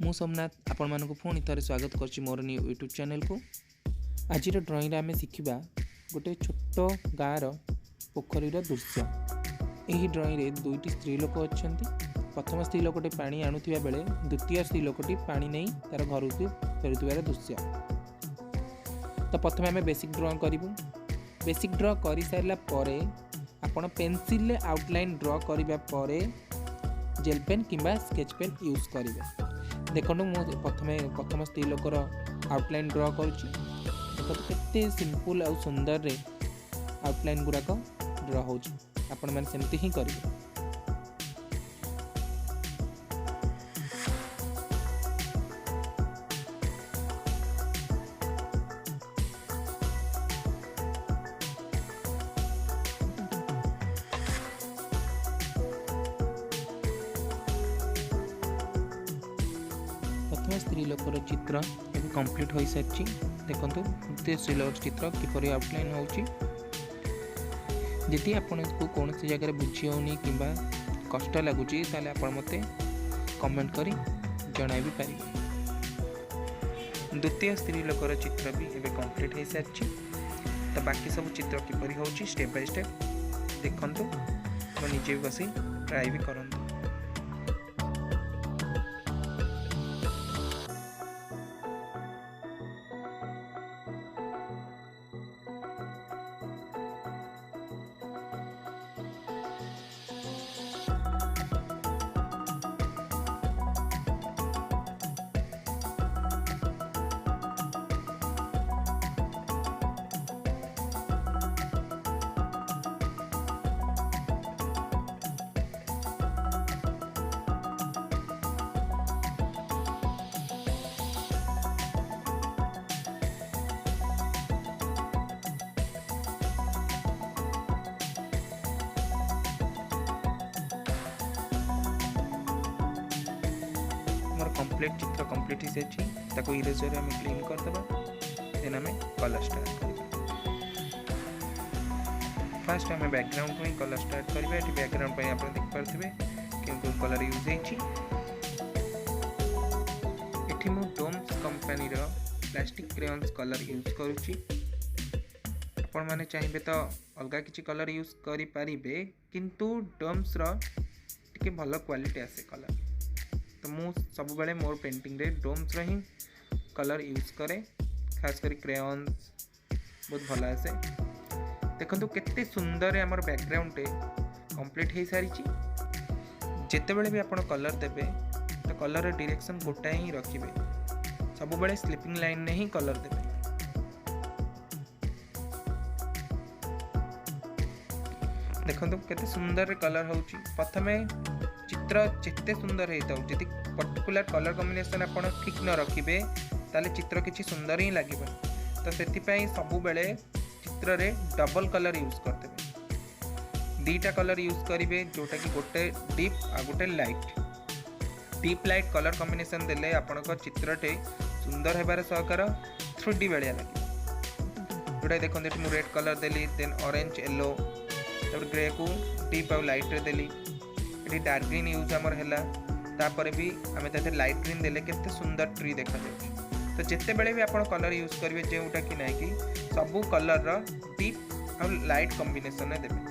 मु सोमनाथ आपण मानक पुणी थे स्वागत कर मोर न्यू यूट्यूब चैनल को। आज ड्रॉइंग आम शिखा गोटे छोट गाँव पोखरी दृश्य। यही ड्रॉइंग रे दुईटी स्त्री लोक अच्छा। प्रथम स्त्री लोकटी पानी आणुवा बेले द्वितीय स्त्री लोकटी पानी नहीं तार घर को फेरुवर दृश्य। तो प्रथम आम बेसिक ड्र करूँ। बेसिक ड्र कर सारापर आपण पेनसिल आउटलाइन ड्र करने जेल पेन किंबा स्केच पेन यूज करेंगे। देखो मुझे प्रथम स्त्री लोकर आउटलाइन ड्र करते सिंपल आउ सुंदर रे आउटलाइन गुड़ाक ड्र हो आपण मैंने सेमती ही करेंगे। प्रथम स्त्री लोकर चित्र कंप्लीट हो सारी। देखो द्वितीय स्त्री लोकर चित्र किपर आउटलाइन होची। यदि आपण को कौन सी जगह बुझी होनी कि कष्ट लगुच आपण मत कमेंट करी जन भी पारे। द्वितीय स्त्री लोकर चित्र भी एवं कंप्लीट हो सारी। तो बाकी सब चित्र किपर हो स्टेप बाय स्टेप देखु निजे भी बस ट्राई भी करूँ। कंप्लीट चित्र कंप्लीट हो सारी। इरेजर आम क्लीन करदे देन आम कलर स्टार्ट कर। फास्ट आम बैकग्राउंड को कलर स्टार्ट करवा। ये बैकग्राउंड पर आप देखिपे क्यों कलर यूज होती। मु Doms company plastic crayons colour use करुच्ची। आपण मैंने चाहिए तो अलग किसी कलर यूज करें किंतु डोम्स टे भल क्वालिटी आसे कलर। तो मु सब बेले मोर पेंटिंग रे डोम्स ही कलर यूज करे। खास कर क्रेयन्स बहुत भल आसे। देखो केते सुंदर आमर बैकग्राउंड कंप्लीट हो सारी। जिते बड़े भी आपण कलर देबे तो कलर डायरेक्शन गोटाए ही रखिए। सब बेले स्लीपिंग लाइन ने ही कलर देबे। देखो केते सुंदर कलर होची। प्रथमे चित्र जिते सुंदर होता जी पर्टिकुलर कलर कॉम्बिनेशन आप ठीक न रखिए ताले चित्र किसी सुंदर ही लगे। तो से सब बेले चित्र रे डबल कलर यूज करते। दीटा कलर यूज करेंगे जोटा कि गोटे डीप आ गोटे light. Deep light colour combination देले आपण चित्रटे सुंदर होबार सहकार 3D बेलिया लगे। जोटा देखो मुझे रेड कलर देली देन ऑरेंज येलो ग्रे को डीप आ लाइट रे देली। ये डार्क ग्रीन यूज आमर है। तापर भी आम लाइट ग्रीन देले केते सुंदर ट्री देखा जाए। तो जिते बड़े भी आप कलर यूज करेंगे जोटा कि नहीं कि सबू कलर डीप और लाइट कॉम्बिनेशन देवे।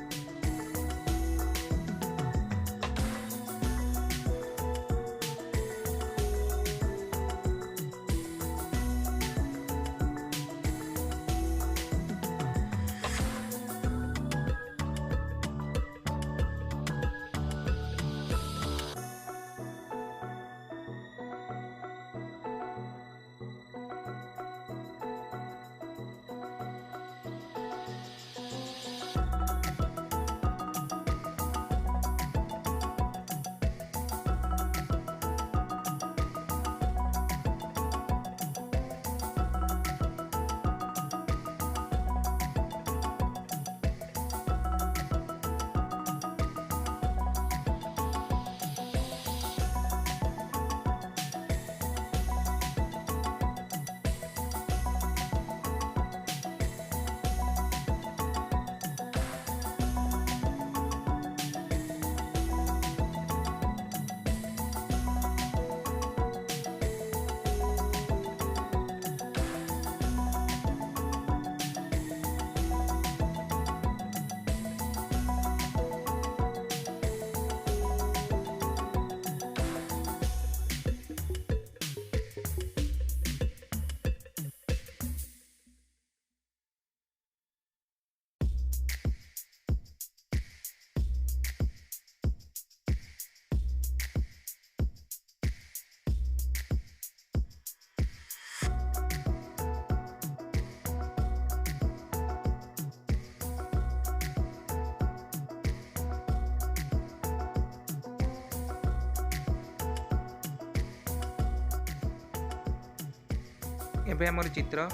एबे हमर चित्र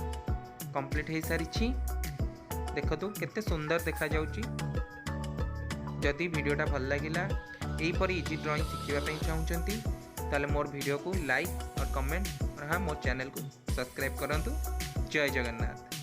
कंप्लीट हो सारी। देखतु केते सुंदर देखा जाउची। जदि वीडियोटा भल लगिला एहीपरि इजी ड्राइंग शिखिबा चाहूँगी ताले मोर वीडियो को लाइक और कमेंट और हाँ मोर चैनल को सब्सक्राइब करंतु। जय जगन्नाथ।